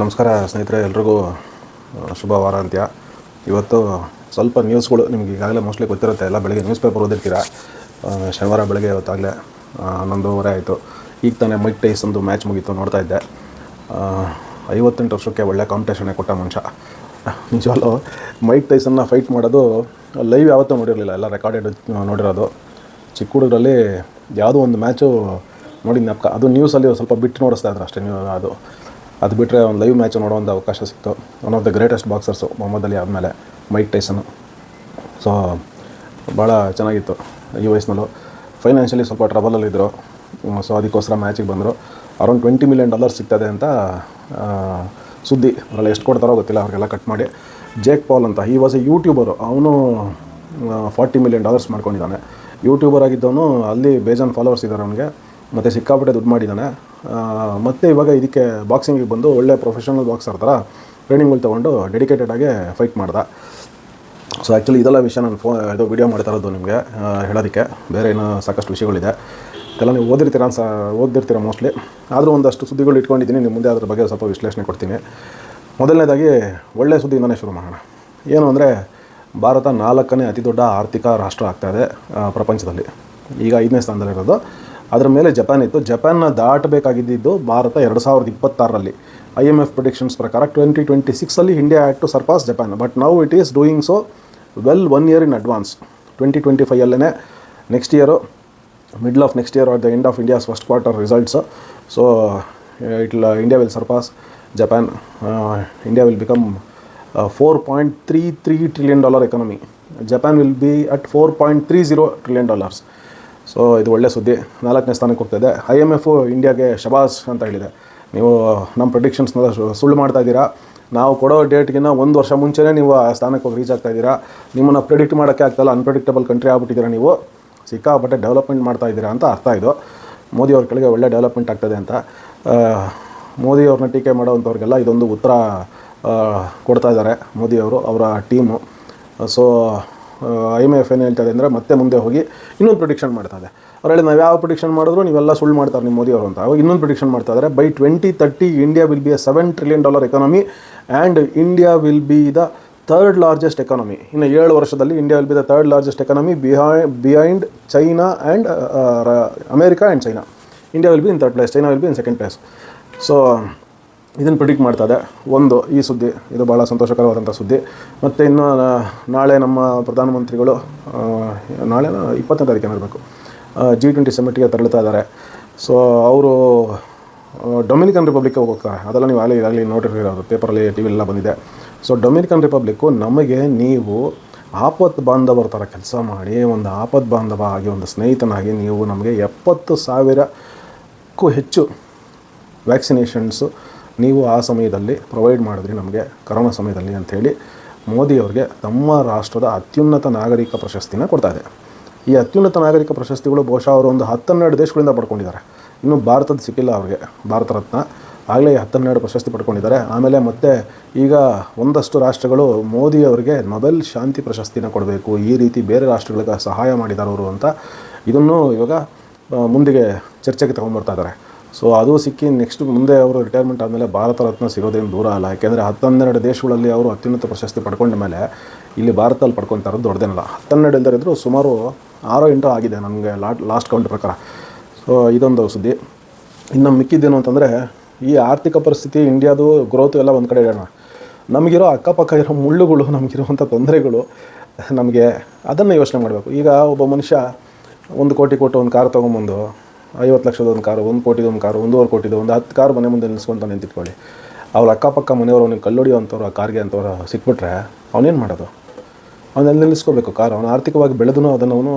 ನಮಸ್ಕಾರ ಸ್ನೇಹಿತರೆ, ಎಲ್ರಿಗೂ ಶುಭ ವಾರಾಂತ್ಯ. ಇವತ್ತು ಸ್ವಲ್ಪ ನ್ಯೂಸ್ಗಳು ನಿಮ್ಗೆ ಈಗಾಗಲೇ ಮೋಸ್ಟ್ಲಿ ಗೊತ್ತಿರುತ್ತೆ. ಎಲ್ಲ ಬೆಳಗ್ಗೆ ನ್ಯೂಸ್ ಪೇಪರ್ ಓದಿರ್ತೀರ. ಶನಿವಾರ ಬೆಳಗ್ಗೆ ಇವತ್ತಾಗಲೇ 11:30 ಆಯಿತು. ಈಗ ತಾನೇ ಮೈಕ್ ಟೈಸನ್ದು ಮ್ಯಾಚ್ ಮುಗೀತು, ನೋಡ್ತಾ ಇದ್ದೆ. 58 ವರ್ಷಕ್ಕೆ ಒಳ್ಳೆ ಕಾಂಪಿಟೇಷನ್ನೇ ಕೊಟ್ಟ ಮನುಷ್ಯ. ನಿಜವಾಗ್ಲೂ ಮೈಕ್ ಟೈಸನ್ನ ಫೈಟ್ ಮಾಡೋದು ಲೈವ್ ಯಾವತ್ತೂ ನೋಡಿರಲಿಲ್ಲ, ಎಲ್ಲ ರೆಕಾರ್ಡೆಡ್ ನೋಡಿರೋದು. ಚಿಕ್ಕ ಹುಡುಗರಲ್ಲಿ ಯಾವುದೋ ಒಂದು ಮ್ಯಾಚು ನೋಡಿ ಜ್ಞಾಪಕ, ಅದು ನ್ಯೂಸಲ್ಲಿ ಸ್ವಲ್ಪ ಬಿಟ್ಟು ನೋಡಿಸ್ತಾ ಇದ್ರು ಅಷ್ಟೇ. ಅದು ಬಿಟ್ಟರೆ ಒಂದು ಲೈವ್ ಮ್ಯಾಚ್ ನೋಡೋವಂಥ ಅವಕಾಶ ಸಿಕ್ತು. One of the greatest boxers Muhammad Ali ಆದಮೇಲೆ ಮೈಕ್ ಟೈಸನ್ನು. ಸೊ ಭಾಳ ಚೆನ್ನಾಗಿತ್ತು. ಈ ವಯಸ್ಸಿನಲ್ಲೂ ಫೈನಾನ್ಷಿಯಲಿ ಸ್ವಲ್ಪ ಟ್ರಬಲಲ್ಲಿದ್ದರು. ಸೊ ಅದಕ್ಕೋಸ್ಕರ ಮ್ಯಾಚಿಗೆ ಬಂದರು. ಅರೌಂಡ್ $20 million ಸಿಗ್ತದೆ ಅಂತ ಸುದ್ದಿ. ಅದರಲ್ಲಿ ಎಷ್ಟು ಕೊಡ್ತಾರೋ ಗೊತ್ತಿಲ್ಲ, ಅವ್ರಿಗೆಲ್ಲ ಕಟ್ ಮಾಡಿ. ಜೇಕ್ ಪಾಲ್ ಅಂತ, ಈ ವಾಸ್ ಎ ಯೂಟ್ಯೂಬರು. ಅವನು $40 million ಮಾಡ್ಕೊಂಡಿದ್ದಾನೆ. ಯೂಟ್ಯೂಬರ್ ಆಗಿದ್ದವನು, ಅಲ್ಲಿ ಬೇಜಾನ್ ಫಾಲೋವರ್ಸ್ ಇದ್ದಾರೆ ಅವನಿಗೆ, ಮತ್ತು ಸಿಕ್ಕಾಪಟ್ಟೆ ದುಡ್ಡು ಮಾಡಿದ್ದಾನೆ. ಮತ್ತು ಇವಾಗ ಇದಕ್ಕೆ ಬಾಕ್ಸಿಂಗಿಗೆ ಬಂದು ಒಳ್ಳೆ ಪ್ರೊಫೆಷನಲ್ ಬಾಕ್ಸರ್ ಥರ ಟ್ರೈನಿಂಗ್ಗಳು ತೊಗೊಂಡು ಡೆಡಿಕೇಟೆಡಾಗಿ ಫೈಟ್ ಮಾಡ್ದೆ. ಸೊ ಆ್ಯಕ್ಚುಲಿ ಇದೆಲ್ಲ ವಿಷಯ ನಾನು ಇದು ವಿಡಿಯೋ ಮಾಡ್ತಾ ಇರೋದು ನಿಮಗೆ ಹೇಳೋದಕ್ಕೆ. ಬೇರೆ ಏನೋ ಸಾಕಷ್ಟು ವಿಷಯಗಳಿದೆ, ಇದೆಲ್ಲ ನೀವು ಓದಿರ್ತೀರ ಮೋಸ್ಟ್ಲಿ. ಆದರೂ ಒಂದಷ್ಟು ಸುದ್ದಿಗಳು ಇಟ್ಕೊಂಡಿದ್ದೀನಿ, ನಿಮ್ಮ ಮುಂದೆ ಅದ್ರ ಬಗ್ಗೆ ಸ್ವಲ್ಪ ವಿಶ್ಲೇಷಣೆ ಕೊಡ್ತೀನಿ. ಮೊದಲನೇದಾಗಿ ಒಳ್ಳೆಯ ಸುದ್ದಿಯಿಂದನೇ ಶುರು ಮಾಡೋಣ. ಏನು ಅಂದರೆ, ಭಾರತ 4ನೇ ಅತಿ ದೊಡ್ಡ ಆರ್ಥಿಕ ರಾಷ್ಟ್ರ ಆಗ್ತಾಯಿದೆ ಪ್ರಪಂಚದಲ್ಲಿ. ಈಗ 5ನೇ ಸ್ಥಾನದಲ್ಲಿರೋದು. ಅದರ ಮೇಲೆ ಜಪಾನ್ ಇತ್ತು. ಜಪಾನ್ನ ದಾಟಬೇಕಾಗಿದ್ದು ಭಾರತ 2026ರಲ್ಲಿ. IMF ಪ್ರಿಡಿಕ್ಷನ್ಸ್ ಪ್ರಕಾರ 2026ಅಲ್ಲಿ India had to surpass Japan, but now it is doing so well 1 year in advance. 2025ಅಲ್ಲೇ next year, middle of next year or the end of India's first quarter results. So India will surpass Japan. India will become $4.33 trillion economy. Japan will be at $4.30 trillion. So ಇದು ಒಳ್ಳೆ ಸುದ್ದಿ. 4ನೇ ಸ್ಥಾನಕ್ಕೆ ಹೋಗ್ತಾಯಿದೆ. IMF ಇಂಡಿಯಾಗೆ ಶಬಾಸ್ ಅಂತ ಹೇಳಿದೆ. ನೀವು ನಮ್ಮ ಪ್ರೆಡಿಕ್ಷನ್ಸ್ನ ಸುಳ್ಳು ಮಾಡ್ತಾ ಇದ್ದೀರಾ, ನಾವು ಕೊಡೋ ಡೇಟ್ಗಿನ್ನ 1 ವರ್ಷ ಮುಂಚೆನೇ ನೀವು ಆ ಸ್ಥಾನಕ್ಕೆ ಹೋಗಿ ರೀಚ್ ಆಗ್ತಾ ಇದ್ದೀರಾ, ನಿಮ್ಮನ್ನು ಪ್ರೆಡಿಕ್ಟ್ ಮಾಡೋಕ್ಕೆ ಆಗ್ತಾಯಿಲ್ಲ, ಅನ್ಪ್ರೆಡಿಕ್ಟಬಲ್ ಕಂಟ್ರಿ ಆಗ್ಬಿಟ್ಟಿದ್ದೀರಾ ನೀವು, ಸಿಕ್ಕಾಪಟ್ಟೆ ಡೆವಲಪ್ಮೆಂಟ್ ಮಾಡ್ತಾ ಇದ್ದೀರಾ ಅಂತ ಅರ್ಥ. ಇದು ಮೋದಿಯವ್ರ ಕೆಳಗೆ ಒಳ್ಳೆ ಡೆವಲಪ್ಮೆಂಟ್ ಆಗ್ತದೆ ಅಂತ. ಮೋದಿಯವ್ರನ್ನ ಟೀಕೆ ಮಾಡೋವಂಥವ್ರಿಗೆಲ್ಲ ಇದೊಂದು ಉತ್ತರ ಕೊಡ್ತಾ ಇದ್ದಾರೆ ಮೋದಿಯವರು, ಅವರ ಟೀಮು. ಸೊ IMF ಏನು ಹೇಳ್ತಾ ಇದೆ ಅಂದರೆ, ಮತ್ತೆ ಮುಂದೆ ಹೋಗಿ ಇನ್ನೊಂದು ಪ್ರಿಡಿಕ್ಷನ್ ಮಾಡ್ತಾ ಇದೆ. ಅವ್ರು ಹೇಳಿ, ನಾವು ಯಾವ ಪ್ರಿಡಿಕ್ಷನ್ ಮಾಡಿದ್ರು ನೀವೆಲ್ಲ ಸುಳ್ಳು ಮಾಡ್ತಾರೆ ನಿಮ್ಮ ಮೋದಿಯವರು ಅಂತ. ಅವಾಗ ಇನ್ನೊಂದು ಪ್ರಿಡಿಕ್ಷನ್ ಮಾಡ್ತಾ ಇದ್ದಾರೆ, by 2030 India will be a $7 trillion economy and India will be the 3rd largest economy. ಇನ್ನು 7 ವರ್ಷದಲ್ಲಿ India will be the 3rd largest economy behind China and America and China. India will be in 3rd place, China will be in 2nd place. So ಇದನ್ನು predict ಮಾಡ್ತಾಯಿದೆ. ಒಂದು ಈ ಸುದ್ದಿ, ಇದು ಭಾಳ ಸಂತೋಷಕರವಾದಂಥ ಸುದ್ದಿ. ಮತ್ತು ಇನ್ನು ನಾಳೆ ನಮ್ಮ ಪ್ರಧಾನಮಂತ್ರಿಗಳು, ನಾಳೆ 20ನೇ ತಾರೀಕು ಇರಬೇಕು, G20 ಸಮಿಟ್ಗೆ ತೆರಳುತ್ತಾ ಇದ್ದಾರೆ. ಸೊ ಅವರು ಡೊಮಿನಿಕನ್ ರಿಪಬ್ಲಿಕ್ಗೆ ಹೋಗ್ತಾರೆ. ಅದೆಲ್ಲ ನೀವು ಈಗಾಗಲೇ ನೋಡಿರೋದು, ಪೇಪರಲ್ಲಿ TV ಎಲ್ಲ ಬಂದಿದೆ. ಸೊ ಡೊಮಿನಿಕನ್ ರಿಪಬ್ಲಿಕ್ಕು ನಮಗೆ, ನೀವು ಆಪತ್ ಬಾಂಧವರ ಥರ ಕೆಲಸ ಮಾಡಿ, ಒಂದು ಆಪತ್ ಬಾಂಧವ ಆಗಿ, ಒಂದು ಸ್ನೇಹಿತನಾಗಿ ನೀವು ನಮಗೆ 70,000ಕ್ಕೂ ಹೆಚ್ಚು ವ್ಯಾಕ್ಸಿನೇಷನ್ಸು ನೀವು ಆ ಸಮಯದಲ್ಲಿ ಪ್ರೊವೈಡ್ ಮಾಡಿದ್ರಿ ನಮಗೆ, ಕರೋನಾ ಸಮಯದಲ್ಲಿ ಅಂಥೇಳಿ ಮೋದಿಯವ್ರಿಗೆ ತಮ್ಮ ರಾಷ್ಟ್ರದ ಅತ್ಯುನ್ನತ ನಾಗರಿಕ ಪ್ರಶಸ್ತಿನ ಕೊಡ್ತಾಯಿದೆ. ಈ ಅತ್ಯುನ್ನತ ನಾಗರಿಕ ಪ್ರಶಸ್ತಿಗಳು ಬಹುಶಃ ಅವರು ಒಂದು 10-12 ದೇಶಗಳಿಂದ ಪಡ್ಕೊಂಡಿದ್ದಾರೆ. ಇನ್ನು ಭಾರತದ ಸಿಕ್ಕಿಲ್ಲ ಅವ್ರಿಗೆ ಭಾರತ ರತ್ನ. ಆಗಲೇ 10-12 ಪ್ರಶಸ್ತಿ ಪಡ್ಕೊಂಡಿದ್ದಾರೆ. ಆಮೇಲೆ ಮತ್ತೆ ಈಗ ಒಂದಷ್ಟು ರಾಷ್ಟ್ರಗಳು ಮೋದಿಯವರಿಗೆ ನೊಬೆಲ್ ಶಾಂತಿ ಪ್ರಶಸ್ತಿನ ಕೊಡಬೇಕು, ಈ ರೀತಿ ಬೇರೆ ರಾಷ್ಟ್ರಗಳಿಗೆ ಸಹಾಯ ಮಾಡಿದಾರವರು ಅಂತ ಇದನ್ನು ಇವಾಗ ಮುಂದಿಗೆ ಚರ್ಚೆಗೆ ತೊಗೊಂಡ್ಬರ್ತಾ ಇದ್ದಾರೆ. ಸೊ ಅದು ಸಿಕ್ಕಿ ನೆಕ್ಸ್ಟ್ ಮುಂದೆ ಅವರು ರಿಟೈರ್ಮೆಂಟ್ ಆದಮೇಲೆ ಭಾರತ ರತ್ನ ಸಿಗೋದೇನು ದೂರ ಅಲ್ಲ. ಯಾಕೆಂದರೆ 10-12 ದೇಶಗಳಲ್ಲಿ ಅವರು ಅತ್ಯುನ್ನತ ಪ್ರಶಸ್ತಿ ಪಡ್ಕೊಂಡ ಮೇಲೆ ಇಲ್ಲಿ ಭಾರತದಲ್ಲಿ ಪಡ್ಕೊತಾ ಇರೋದು ದೊಡ್ಡದೇನಲ್ಲ. 12 ಇಲ್ಲದಿದ್ದರೂ ಸುಮಾರು 6-8 ಆಗಿದೆ ನನಗೆ ಲಾಸ್ಟ್ ಕೌಂಟ್ ಪ್ರಕಾರ. ಸೊ ಇದೊಂದು ಸುದ್ದಿ. ಇನ್ನು ಮಿಕ್ಕಿದ್ದೇನು ಅಂತಂದರೆ, ಈ ಆರ್ಥಿಕ ಪರಿಸ್ಥಿತಿ, ಇಂಡಿಯಾದು ಗ್ರೋತು ಎಲ್ಲ ಒಂದು ಕಡೆ ಇಡೋಣ, ನಮಗಿರೋ ಅಕ್ಕಪಕ್ಕ ಇರೋ ಮುಳ್ಳುಗಳು, ನಮಗಿರುವಂಥ ತೊಂದರೆಗಳು, ನಮಗೆ ಅದನ್ನು ಯೋಚನೆ ಮಾಡಬೇಕು. ಈಗ ಒಬ್ಬ ಮನುಷ್ಯ 1 ಕೋಟಿ ಕೊಟ್ಟು ಒಂದು ಕಾರ್ ತೊಗೊಂಬಂದು, 50 ಲಕ್ಷದ ಒಂದು ಕಾರು, 1 ಕೋಟಿದು ಒಂದು ಕಾರು, 1.5 ಕೋಟಿದು ಒಂದು 10 ಕಾರು ಮನೆ ಮುಂದೆ ನಿಲ್ಲಿಸ್ಕೊಂತ ನಿಂತಿಟ್ಕೊಳ್ಳಿ. ಅವ್ರ ಅಕ್ಕಪಕ್ಕ ಮನೆಯವರು ಅವ್ನಿಗೆ ಕಲ್ಲೊಡಿಯೋವಂಥವ್ರು ಆ ಕಾರ್ಗೆ ಅಂಥವ್ರು ಸಿಕ್ಬಿಟ್ರೆ ಅವನೇನು ಮಾಡೋದು? ಅವನಲ್ಲಿ ನಿಲ್ಲಿಸ್ಕೋಬೇಕು ಕಾರು. ಅವನು ಆರ್ಥಿಕವಾಗಿ ಬೆಳೆದೂ ಅದನ್ನು ಅವನು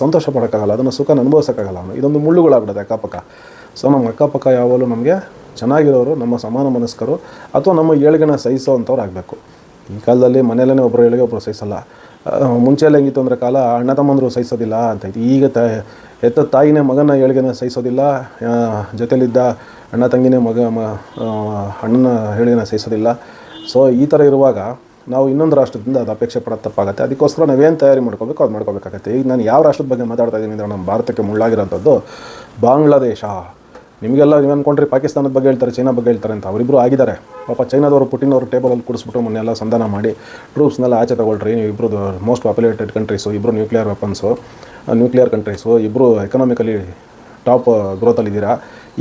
ಸಂತೋಷ ಪಡೋಕ್ಕಾಗಲ್ಲ, ಅದನ್ನು ಸುಖನ ಅನುಭವಿಸೋಕ್ಕಾಗಲ್ಲ. ಅವನು ಇದೊಂದು ಮುಳ್ಳುಗಳಾಗ್ಬಿಡುತ್ತೆ ಅಕ್ಕಪಕ್ಕ. ಸೊ ನಮ್ಮ ಅಕ್ಕಪಕ್ಕ ಯಾವಾಗಲೂ ನಮಗೆ ಚೆನ್ನಾಗಿರೋರು, ನಮ್ಮ ಸಮಾನ ಮನಸ್ಕರು, ಅಥವಾ ನಮ್ಮ ಏಳಿಗೆನ ಸಹಿಸೋ ಅಂಥವ್ರು ಆಗಬೇಕು. ಈ ಕಾಲದಲ್ಲಿ ಮನೆಯಲ್ಲೇ ಒಬ್ಬರು ಏಳಿಗೆ ಒಬ್ಬರು ಸಹಿಸಲ್ಲ. ಮುಂಚೆಲ್ಲ ಹೆಂಗಿತ್ತು ಅಂದರೆ, ಕಾಲ ಅಣ್ಣ ತಮ್ಮಂದರು ಸಹಿಸೋದಿಲ್ಲ ಅಂತೈತಿ. ಈಗ ಹೆತ್ತ ತಾಯಿನೇ ಮಗನ ಏಳಿಗೆನ ಸಹಿಸೋದಿಲ್ಲ, ಜೊತೆಲಿದ್ದ ಅಣ್ಣ ತಂಗಿನೇ ಅಣ್ಣನ ಏಳಿಗೆನ ಸಹಿಸೋದಿಲ್ಲ. ಸೊ ಈ ಥರ ಇರುವಾಗ ನಾವು ಇನ್ನೊಂದು ರಾಷ್ಟ್ರದಿಂದ ಅದು ಅಪೇಕ್ಷೆ ಪಡೋದು ತಪ್ಪಾಗುತ್ತೆ. ಅದಕ್ಕೋಸ್ಕರ ನಾವೇನು ತಯಾರಿ ಮಾಡ್ಕೋಬೇಕು ಅದು ಮಾಡ್ಕೋಬೇಕಾಗತ್ತೆ. ಈಗ ನಾನು ಯಾವ ರಾಷ್ಟ್ರದ ಬಗ್ಗೆ ಮಾತಾಡ್ತಾ ಇದ್ದೀನಿ ಅಂದರೆ, ನಮ್ಮ ಭಾರತಕ್ಕೆ ಮುಳ್ಳಾಗಿರೋಂಥದ್ದು ಬಾಂಗ್ಲಾದೇಶ. ನಿಮಗೆಲ್ಲ ನೀವು ಅಂದ್ಕೊಂಡ್ರೆ ಪಾಕಿಸ್ತಾನದ ಬಗ್ಗೆ ಹೇಳ್ತಾರೆ, ಚೈನಾ ಬಗ್ಗೆ ಹೇಳ್ತಾರೆ ಅಂತ. ಅವರಿಬ್ಬರು ಆಗಿದ್ದಾರೆ ಪಾಪ. ಚೈನಾದವರು ಪುಟಿನ್ ಅವರು ಟೇಬಲಲ್ಲಿ ಕೂಡಿಸ್ಬಿಟ್ಟು ಮೊನ್ನೆಲ್ಲ ಸಂಧಾನ ಮಾಡಿ ಟ್ರೂಪ್ಸ್ನೆಲ್ಲ ಆಚೆ ತಗೊಳ್ರಿ, ನೀವು ಇಬ್ಬರು ಮೋಸ್ಟ್ ಪಾಪ್ಯುಲೇಟೆಡ್ ಕಂಟ್ರೀಸು, ಇಬ್ಬರು ನ್ಯೂಕ್ಲಿಯರ್ ವೆಪನ್ಸು, ನ್ಯೂಕ್ಲಿಯರ್ ಕಂಟ್ರೀಸು, ಇಬ್ಬರು ಎಕನಾಮಿಕಲಿ ಟಾಪ್ ಗ್ರೋತಲ್ಲಿದ್ದೀರಾ,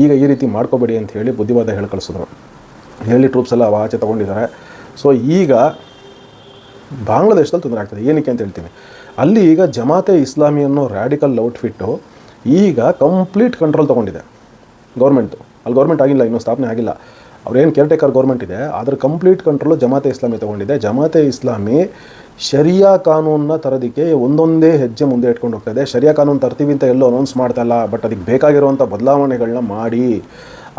ಈಗ ಈ ರೀತಿ ಮಾಡ್ಕೋಬೇಡಿ ಅಂತ ಹೇಳಿ ಬುದ್ಧಿವಾದ ಹೇಳಿ ಕಳಿಸಿದ್ರು. ಹೇಳಿ ಟ್ರೂಪ್ಸ್ ಎಲ್ಲ ಆಚೆ ತೊಗೊಂಡಿದ್ದಾರೆ. ಸೊ ಈಗ ಬಾಂಗ್ಲಾದೇಶದಲ್ಲಿ ತೊಂದರೆ ಆಗ್ತದೆ. ಏನಕ್ಕೆ ಅಂತ ಹೇಳ್ತೀನಿ. ಅಲ್ಲಿ ಈಗ ಜಮಾತೆ ಇಸ್ಲಾಮಿ ಅನ್ನೋ ರ್ಯಾಡಿಕಲ್ ಔಟ್ಫಿಟ್ಟು ಈಗ ಕಂಪ್ಲೀಟ್ ಕಂಟ್ರೋಲ್ ತೊಗೊಂಡಿದೆ ಗೌರ್ಮೆಂಟು. ಅಲ್ಲಿ ಗೌರ್ಮೆಂಟ್ ಆಗಿಲ್ಲ, ಇನ್ನೂ ಸ್ಥಾಪನೆ ಆಗಿಲ್ಲ. ಅವ್ರೇನು ಕೇರ್ಟೇಕರ್ ಗೌರ್ಮೆಂಟ್ ಇದೆ, ಅದರ ಕಂಪ್ಲೀಟ್ ಕಂಟ್ರೋಲು ಜಮಾತೆ ಇಸ್ಲಾಮಿ ತೊಗೊಂಡಿದೆ. ಜಮಾತೆ ಇಸ್ಲಾಮಿ ಶರಿಯಾ ಕಾನೂನನ್ನ ತರೋದಕ್ಕೆ ಒಂದೊಂದೇ ಹೆಜ್ಜೆ ಮುಂದೆ ಇಟ್ಕೊಂಡು ಹೋಗ್ತಾ ಇದೆ. ಶರಿಯಾ ಕಾನೂನು ತರ್ತೀವಿ ಅಂತ ಎಲ್ಲೂ ಅನೌನ್ಸ್ ಮಾಡ್ತಾ ಇಲ್ಲ, ಬಟ್ ಅದಕ್ಕೆ ಬೇಕಾಗಿರುವಂಥ ಬದಲಾವಣೆಗಳನ್ನ ಮಾಡಿ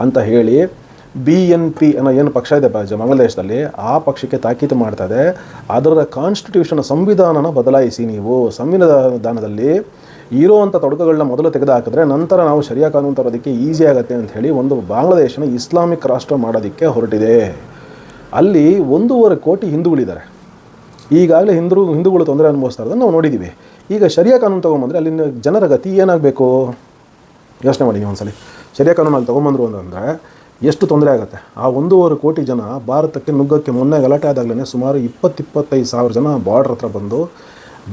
ಅಂತ ಹೇಳಿ BNP ಅನ್ನೋ ಏನು ಪಕ್ಷ ಇದೆ ಬಾಂಗ್ಲಾದೇಶದಲ್ಲಿ, ಆ ಪಕ್ಷಕ್ಕೆ ತಾಕೀತು ಮಾಡ್ತದೆ. ಅದರ ಕಾನ್ಸ್ಟಿಟ್ಯೂಷನ್ ಸಂವಿಧಾನನ ಬದಲಾಯಿಸಿ, ನೀವು ಸಂವಿಧಾನದಲ್ಲಿ ಇರೋವಂಥ ತೊಡಕುಗಳನ್ನ ಮೊದಲು ತೆಗೆದು ಹಾಕಿದ್ರೆ ನಂತರ ನಾವು ಶರಿಯಾ ಕಾನೂನು ತರೋದಕ್ಕೆ ಈಸಿ ಆಗುತ್ತೆ ಅಂತ ಹೇಳಿ ಒಂದು ಬಾಂಗ್ಲಾದೇಶನ ಇಸ್ಲಾಮಿಕ್ ರಾಷ್ಟ್ರ ಮಾಡೋದಕ್ಕೆ ಹೊರಟಿದೆ. ಅಲ್ಲಿ 1.5 ಕೋಟಿ ಹಿಂದೂಗಳಿದ್ದಾರೆ. ಈಗಾಗಲೇ ಹಿಂದೂಗಳು ತೊಂದರೆ ಅನುಭವಿಸ್ತಾ ಇರೋದನ್ನು ನಾವು ನೋಡಿದ್ದೀವಿ. ಈಗ ಶರಿಯಾ ಕಾನೂನು ತೊಗೊಂಬಂದರೆ ಅಲ್ಲಿನ ಜನರ ಗತಿ ಏನಾಗಬೇಕು ಯೋಚನೆ ಮಾಡಿ ನೀವು ಒಂದ್ಸಲಿ. ಶರಿಯಾ ಕಾನೂನಲ್ಲಿ ತೊಗೊಂಬಂದರು ಅಂತಂದರೆ ಎಷ್ಟು ತೊಂದರೆ ಆಗುತ್ತೆ. ಆ 1.5 ಕೋಟಿ ಜನ ಭಾರತಕ್ಕೆ ನುಗ್ಗಕ್ಕೆ ಮೊನ್ನೆ ಗಲಾಟೆ ಆದಾಗಲೇ ಸುಮಾರು 20-25 ಸಾವಿರ ಜನ ಬಾರ್ಡ್ರ್ ಹತ್ರ ಬಂದು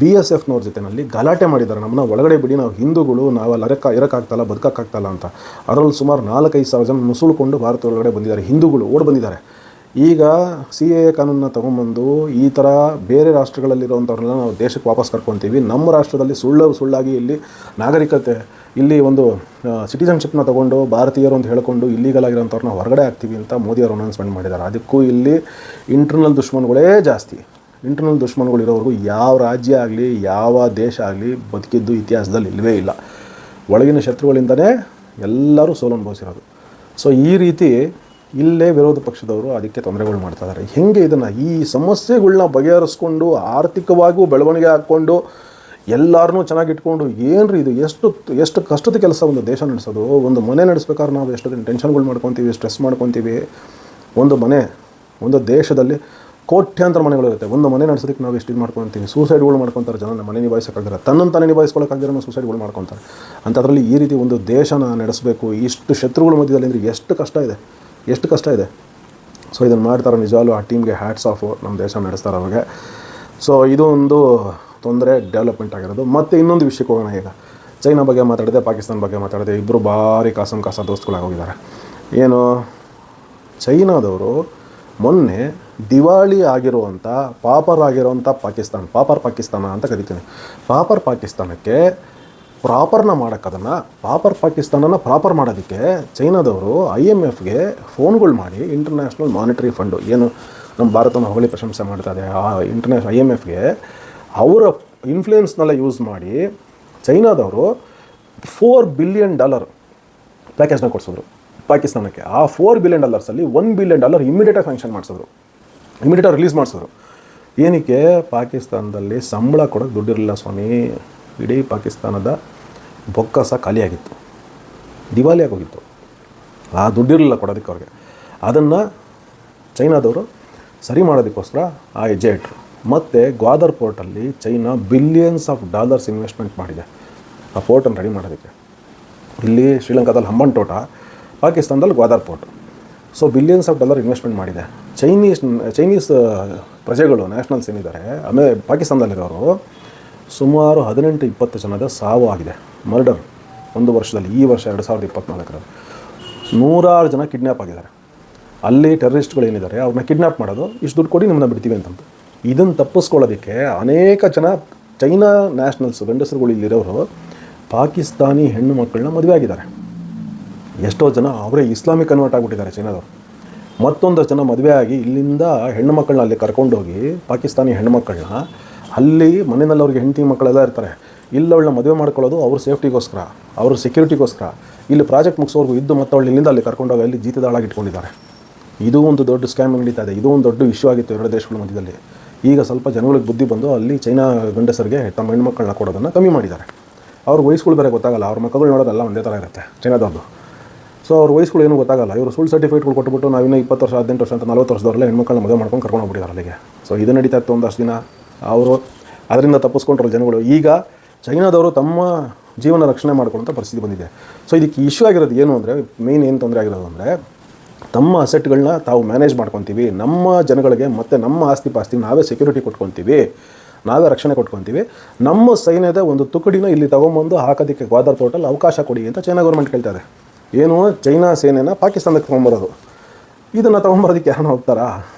BSFನವ್ರ ಜೊತೆಯಲ್ಲಿ ಗಲಾಟೆ ಮಾಡಿದ್ದಾರೆ. ನಮ್ಮನ್ನ ಒಳಗಡೆ ಬಿಡಿ, ನಾವು ಹಿಂದೂಗಳು, ನಾವಲ್ಲಿ ಇರೋಕ್ಕಾಗ್ತಲ್ಲ, ಬದುಕೋಕ್ಕಾಗ್ತಲ್ಲ ಅಂತ. ಅದರಲ್ಲಿ ಸುಮಾರು 4-5 ಸಾವಿರ ಜನ ನುಸುಳ್ಕೊಂಡು ಭಾರತ ಒಳಗಡೆ ಬಂದಿದ್ದಾರೆ, ಹಿಂದೂಗಳು ಓಡಿ ಬಂದಿದ್ದಾರೆ. ಈಗ CAA ಕಾನೂನನ್ನ ತೊಗೊಂಬಂದು ಈ ಥರ ಬೇರೆ ರಾಷ್ಟ್ರಗಳಲ್ಲಿರುವಂಥವ್ರನ್ನೆಲ್ಲ ನಾವು ದೇಶಕ್ಕೆ ವಾಪಸ್ ಕರ್ಕೊತೀವಿ. ನಮ್ಮ ರಾಷ್ಟ್ರದಲ್ಲಿ ಸುಳ್ಳಾಗಿ ಇಲ್ಲಿ ನಾಗರಿಕತೆ, ಇಲ್ಲಿ ಒಂದು ಸಿಟಿಸನ್ಶಿಪ್ನ ತೊಗೊಂಡು ಭಾರತೀಯರು ಅಂತ ಹೇಳ್ಕೊಂಡು ಇಲ್ಲೀಗಲ್ ಆಗಿರೋಂಥವ್ರನ್ನ ಹೊರಗಡೆ ಹಾಕ್ತೀವಿ ಅಂತ ಮೋದಿಯವರು ಅನೌನ್ಸ್ಮೆಂಟ್ ಮಾಡಿದ್ದಾರೆ. ಅದಕ್ಕೂ ಇಲ್ಲಿ ಇಂಟರ್ನಲ್ ದುಶ್ಮನ್ಗಳೇ ಜಾಸ್ತಿ. ಇಂಟರ್ನಲ್ ದುಶ್ಮನ್ಗಳಿರೋವರೆಗೂ ಯಾವ ರಾಜ್ಯ ಆಗಲಿ ಯಾವ ದೇಶ ಆಗಲಿ ಬದುಕಿದ್ದು ಇತಿಹಾಸದಲ್ಲಿ ಇಲ್ಲವೇ ಇಲ್ಲ. ಒಳಗಿನ ಶತ್ರುಗಳಿಂದನೇ ಎಲ್ಲರೂ ಸೋಲು ಅನುಭವಿಸಿರೋದು. ಸೊ ಈ ರೀತಿ ಇಲ್ಲೇ ವಿರೋಧ ಪಕ್ಷದವರು ಅದಕ್ಕೆ ತೊಂದರೆಗಳು ಮಾಡ್ತಾ ಇದ್ದಾರೆ. ಹೇಗೆ ಇದನ್ನು ಈ ಸಮಸ್ಯೆಗಳನ್ನ ಬಗೆಹರಿಸ್ಕೊಂಡು ಆರ್ಥಿಕವಾಗಿಯೂ ಬೆಳವಣಿಗೆ ಹಾಕ್ಕೊಂಡು ಎಲ್ಲರನ್ನೂ ಚೆನ್ನಾಗಿಟ್ಕೊಂಡು ಏನ್ರಿ ಇದು ಎಷ್ಟು ಕಷ್ಟದ ಕೆಲಸ ಒಂದು ದೇಶ ನಡೆಸೋದು. ಒಂದು ಮನೆ ನಡೆಸ್ಬೇಕಾದ್ರೆ ನಾವು ಎಷ್ಟು ಟೆನ್ಷನ್ಗಳು ಮಾಡ್ಕೊತೀವಿ, ಸ್ಟ್ರೆಸ್ ಮಾಡ್ಕೊತೀವಿ. ಒಂದು ದೇಶದಲ್ಲಿ ಕೋಟ್ಯಾಂತರ ಮನೆಗಳಿರುತ್ತೆ. ಒಂದು ಮನೆ ನಡೆಸೋದಕ್ಕೆ ನಾವು ಎಷ್ಟು ಇದು ಮಾಡ್ಕೊತೀವಿ. ಸೂಸೈಡ್ಗಳು ಮಾಡ್ಕೊತಾರೆ ಜನ, ಮನೆ ನಿಭಾಯಿಸೋಕ್ಕಾಗಿರೋ ತಾನೇ ನಿಭಾಯಿಸ್ಕೊಳ್ಳೋಕ್ಕಾಗಿರೋ ಸೂಸೈಡ್ಗಳು ಮಾಡ್ಕೊತಾರೆ. ಅಂಥದ್ರಲ್ಲಿ ಈ ರೀತಿ ಒಂದು ದೇಶನ ನಡೆಸಬೇಕು ಇಷ್ಟು ಶತ್ರುಗಳ ಮಧ್ಯದಲ್ಲಿ ಅಂದರೆ ಎಷ್ಟು ಕಷ್ಟ ಇದೆ. ಸೊ ಇದನ್ನು ಮಾಡ್ತಾರೆ. ನಿಜವಾಗ್ಲೂ ಆ ಟೀಮ್ಗೆ ಹ್ಯಾಟ್ಸ್ ಆಫು, ನಮ್ಮ ದೇಶ ನಡೆಸ್ತಾರೆ ಅವಾಗ. ಸೊ ಇದು ಒಂದು ತೊಂದರೆ ಡೆವಲಪ್ಮೆಂಟ್ ಆಗಿರೋದು. ಮತ್ತು ಇನ್ನೊಂದು ವಿಷಯಕ್ಕೆ ಹೋಗೋಣ. ಈಗ ಚೈನಾ ಬಗ್ಗೆ ಮಾತಾಡಿದೆ, ಪಾಕಿಸ್ತಾನ ಬಗ್ಗೆ ಮಾತಾಡಿದೆ. ಇಬ್ಬರು ಭಾರಿ ಕಾಸ ದೋಸ್ತುಗಳಾಗೋಗಿದ್ದಾರೆ. ಏನು ಚೈನಾದವರು ಮೊನ್ನೆ ದಿವಾಳಿ ಆಗಿರುವಂಥ ಪಾಪರ್ ಪಾಕಿಸ್ತಾನ ಅಂತ ಕರಿತೀನಿ. ಪಾಪರ್ ಪಾಕಿಸ್ತಾನಕ್ಕೆ ಪ್ರಾಪರ್ನ ಮಾಡೋಕ್ಕದನ್ನು ಪಾಕಿಸ್ತಾನನ ಪ್ರಾಪರ್ ಮಾಡೋದಕ್ಕೆ ಚೈನಾದವರು IMFಗೆ ಫೋನ್ಗಳು ಮಾಡಿ, ಇಂಟರ್ನ್ಯಾಷನಲ್ ಮಾನಿಟರಿ ಫಂಡು ಏನು ನಮ್ಮ ಭಾರತನ ಹೊಗಳಿ ಪ್ರಶಂಸೆ ಮಾಡ್ತಾ ಇದೆ, ಆ IMFಗೆ ಅವರ ಇನ್ಫ್ಲೂಯೆನ್ಸ್ನೆಲ್ಲ ಯೂಸ್ ಮಾಡಿ ಚೈನಾದವರು $4 ಬಿಲಿಯನ್ ಪ್ಯಾಕೇಜ್ನ ಕೊಡಿಸಿದ್ರು ಪಾಕಿಸ್ತಾನಕ್ಕೆ. ಆ $4 ಬಿಲಿಯನ್ $1 ಬಿಲಿಯನ್ ಇಮಿಡಿಯೇಟಾಗಿ ಸ್ಯಾಂಕ್ಷನ್ ಮಾಡಿಸಿದ್ರು, ಇಮಿಡಿಯೇಟಾಗಿ ರಿಲೀಸ್ ಮಾಡಿಸಿದ್ರು. ಏನಕ್ಕೆ? ಪಾಕಿಸ್ತಾನದಲ್ಲಿ ಸಂಬಳ ಕೊಡೋಕ್ಕೆ ದುಡ್ಡಿರಲಿಲ್ಲ ಸ್ವಾಮಿ. ಇಡೀ ಪಾಕಿಸ್ತಾನದ ಬೊಕ್ಕಸ ಖಾಲಿಯಾಗಿತ್ತು, ದಿವಾಲಿಯಾಗಿ ಹೋಗಿತ್ತು. ಆ ದುಡ್ಡಿರಲಿಲ್ಲ ಕೊಡೋದಕ್ಕೆ ಅವ್ರಿಗೆ. ಅದನ್ನು ಚೈನಾದವರು ಸರಿ ಮಾಡೋದಕ್ಕೋಸ್ಕರ ಆ ಹೆಜ್ಜೆ ಇಟ್ಟರು. ಮತ್ತು ಗ್ವಾದರ್ ಪೋರ್ಟಲ್ಲಿ ಚೈನಾ $ಬಿಲಿಯನ್ಸ್ ಇನ್ವೆಸ್ಟ್ಮೆಂಟ್ ಮಾಡಿದೆ ಆ ಪೋರ್ಟನ್ನು ರೆಡಿ ಮಾಡೋದಕ್ಕೆ. ಇಲ್ಲಿ ಶ್ರೀಲಂಕಾದಲ್ಲಿ ಹಂಬನ್-ಟೋಟ, ಪಾಕಿಸ್ತಾನದಲ್ಲಿ Gwadar port. So $billions investment ಮಾಡಿದೆ. ಚೈನೀಸ್ ಪ್ರಜೆಗಳು, ನ್ಯಾಷನಲ್ಸ್ ಏನಿದ್ದಾರೆ ಪಾಕಿಸ್ತಾನದಲ್ಲಿರೋರು ಸುಮಾರು 18-20 ಜನದ ಸಾವು ಆಗಿದೆ, ಮರ್ಡರ್ ಒಂದು ವರ್ಷದಲ್ಲಿ. ಈ ವರ್ಷ 2024ರಲ್ಲಿ 100 ಜನ ಕಿಡ್ನ್ಯಾಪ್ ಆಗಿದ್ದಾರೆ. ಅಲ್ಲಿ ಟೆರರಿಸ್ಟ್ಗಳು ಏನಿದ್ದಾರೆ ಅವ್ರನ್ನ ಕಿಡ್ನ್ಯಾಪ್ ಮಾಡೋದು, ಇಷ್ಟು ದುಡ್ಡು ಕೊಡಿ ನಿಮ್ಮನ್ನ ಬಿಡ್ತೀವಿ ಅಂತಂತ. ಇದನ್ನು ತಪ್ಪಿಸ್ಕೊಳ್ಳೋದಕ್ಕೆ ಅನೇಕ ಜನ ಚೈನಾ ನ್ಯಾಷನಲ್ಸ್ ಗಂಡಸರುಗಳು ಇಲ್ಲಿರೋರು ಪಾಕಿಸ್ತಾನಿ ಹೆಣ್ಣು ಮಕ್ಕಳನ್ನ ಮದುವೆ ಆಗಿದ್ದಾರೆ. ಎಷ್ಟೋ ಜನ ಅವರೇ ಇಸ್ಲಾಮಿಕ್ ಕನ್ವರ್ಟ್ ಆಗಿಬಿಟ್ಟಿದ್ದಾರೆ ಚೈನಾದವರು. ಮತ್ತೊಂದಷ್ಟು ಜನ ಮದುವೆ ಆಗಿ ಇಲ್ಲಿಂದ ಹೆಣ್ಣು ಮಕ್ಕಳನ್ನ ಅಲ್ಲಿ ಕರ್ಕೊಂಡೋಗಿ ಪಾಕಿಸ್ತಾನಿ ಹೆಣ್ಣು ಮಕ್ಕಳನ್ನ ಅಲ್ಲಿ ಮನೆಯಲ್ಲಿ ಅವ್ರಿಗೆ ಹೆಂಡತಿ ಮಕ್ಕಳೆಲ್ಲ ಇರ್ತಾರೆ, ಇಲ್ಲವಳನ್ನ ಮದುವೆ ಮಾಡ್ಕೊಳ್ಳೋದು ಅವ್ರ ಸೇಫ್ಟಿಗೋಸ್ಕರ, ಅವ್ರ ಸೆಕ್ಯೂರಿಟಿಗೋಸ್ಕರ. ಇಲ್ಲಿ ಪ್ರಾಜೆಕ್ಟ್ ಮುಗಿಸೋರ್ಗು ಇದ್ದು ಮತ್ತು ಅವಳು ಇಲ್ಲಿಂದ ಅಲ್ಲಿ ಕರ್ಕೊಂಡೋಗಿ ಅಲ್ಲಿ ಜೀತದಾಳಾಗಿ ಇಟ್ಕೊಂಡಿದ್ದಾರೆ. ಇದು ಒಂದು ದೊಡ್ಡ ಸ್ಕ್ಯಾಮ್ ನಡೀತಾ ಇದೆ. ಇದು ಒಂದು ದೊಡ್ಡ ಇಶ್ಯೂ ಆಗಿತ್ತು ಎರಡು ದೇಶಗಳ ಮಧ್ಯದಲ್ಲಿ. ಈಗ ಸ್ವಲ್ಪ ಜನಗಳಿಗೆ ಬುದ್ಧಿ ಬಂದು ಅಲ್ಲಿ ಚೈನಾ ಗಂಡಸರಿಗೆ ತಮ್ಮ ಹೆಣ್ಮಕ್ಳನ್ನ ಕೊಡೋದನ್ನು ಕಮ್ಮಿ ಮಾಡಿದ್ದಾರೆ. ಅವ್ರ ವಯಸ್ಸುಗಳು ಬೇರೆ ಗೊತ್ತಾಗಲ್ಲ, ಅವ್ರ ಮಕ್ಕಳು ನೋಡೋದೆಲ್ಲ ಒಂದೇ ಥರ ಇರುತ್ತೆ ಚೈನಾದವ್ರದ್ದು. ಸೊ ಅವ್ರ ವಯಸ್ಸುಗಳು ಏನೂ ಗೊತ್ತಾಗಲ್ಲ. ಇವರು ಸುಳ್ಳು ಸರ್ಟಿಫಿಕೇಟ್ಗಳು ಕೊಟ್ಬಿಟ್ಟು ನಾವಿನ್ನೂ 20 ವರ್ಷ 18 ವರ್ಷ ಅಂತ 40 ವರ್ಷದವರೆಲ್ಲ ಹೆಣ್ಮಕ್ಳನ್ನ ಮದುವೆ ಮಾಡ್ಕೊಂಡು ಕರ್ಕೊಂಡು ಹೋಗ್ಬಿಟ್ಟಿದ್ದಾರೆ ಅಲ್ಲಿಗೆ. ಸೊ ಇದು ನಡೀತಾ ಇತ್ತು ಒಂದಷ್ಟು ದಿನ. ಅವರು ಅದರಿಂದ ತಪ್ಪಿಸ್ಕೊಂಡ್ರಲ್ಲ ಜನಗಳು. ಈಗ ಚೈನಾದವರು ತಮ್ಮ ಜೀವನ ರಕ್ಷಣೆ ಮಾಡ್ಕೊಳ್ಳೋಂಥ ಪರಿಸ್ಥಿತಿ ಬಂದಿದೆ. ಸೊ ಇದಕ್ಕೆ ಇಶ್ಯೂ ಆಗಿರೋದು ಏನು ಅಂದರೆ, ಮೇಯ್ನ್ ಏನು ತೊಂದರೆ ಆಗಿರೋದು ಅಂದರೆ, ತಮ್ಮ ಅಸೆಟ್ಗಳನ್ನ ತಾವು ಮ್ಯಾನೇಜ್ ಮಾಡ್ಕೊತೀವಿ, ನಮ್ಮ ಜನಗಳಿಗೆ ಮತ್ತು ನಮ್ಮ ಆಸ್ತಿ ಪಾಸ್ತಿ ನಾವೇ ಸೆಕ್ಯೂರಿಟಿ ಕೊಟ್ಕೊತೀವಿ, ನಾವೇ ರಕ್ಷಣೆ ಕೊಟ್ಕೊತೀವಿ, ನಮ್ಮ ಸೈನ್ಯದ ಒಂದು ತುಕಡಿನ ಇಲ್ಲಿ ತೊಗೊಂಬಂದು ಹಾಕೋದಕ್ಕೆ ಗ್ವಾದರ್ ಪೋರ್ಟಲ್ಲಿ ಅವಕಾಶ ಕೊಡಿ ಅಂತ ಚೈನಾ ಗೌರ್ಮೆಂಟ್ ಕೇಳ್ತಾ ಇದೆ. ಏನು, ಚೈನಾ ಸೇನೆನ ಪಾಕಿಸ್ತಾನಕ್ಕೆ ತೊಗೊಂಬರೋದು, ಇದನ್ನು ತೊಗೊಂಬರೋದಕ್ಕೆ ಯಾರನ್ನ ಹೋಗ್ತಾರಾ?